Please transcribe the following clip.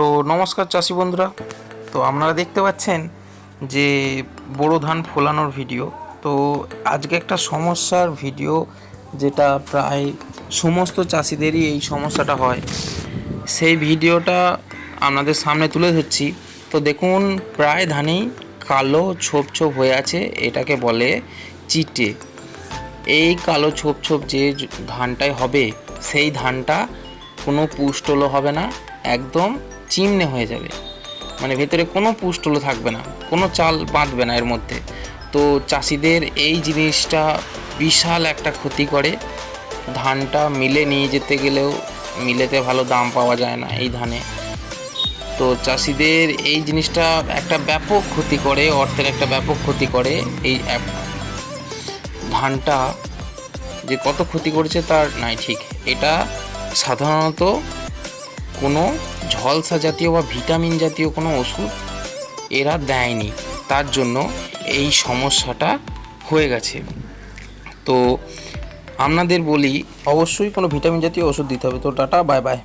তো নমস্কার চাষি বন্ধুরা। তো আপনারা দেখতে পাচ্ছেন যে বোরো ধান ফলানোর ভিডিও। তো আজকে একটা সমস্যার ভিডিও, যেটা প্রায় সমস্ত চাষিদেরই এই সমস্যাটা হয়, সেই ভিডিওটা আপনাদের সামনে তুলে ধরছি। তো দেখুন, প্রায় ধানেই কালো ছোপ ছোপ হয়ে আছে, এটাকে বলে চিটে। এই কালো ছোপ ছোপ যে ধানটাই হবে, সেই ধানটা কোনো পুষ্টলো হবে না, একদম চিমনে হয়ে যাবে। মানে ভেতরে কোনো পুষ্টলো থাকবে না, কোনো চাল বাঁধবে না এর মধ্যে। তো চাষিদের এই জিনিসটা বিশাল একটা ক্ষতি করে। ধানটা মিলে নিয়ে যেতে গেলেও মিলেতে ভালো দাম পাওয়া যায় না এই ধানে। তো চাষিদের এই জিনিসটা একটা ব্যাপক ক্ষতি করে, অর্থের একটা ব্যাপক ক্ষতি করে। এই ধানটা যে কত ক্ষতি করেছে তার নাই ঠিক। এটা সাধারণত কোনো ঝলসা জাতীয় বা ভিটামিন জাতীয় কোনো ওষুধ এরা দেয়নি, তার জন্য এই সমস্যাটা হয়ে গেছে। তো আপনাদের বলি, অবশ্যই কোনো ভিটামিন জাতীয় ওষুধ দিতে হবে। তো টাটা, বাই বাই।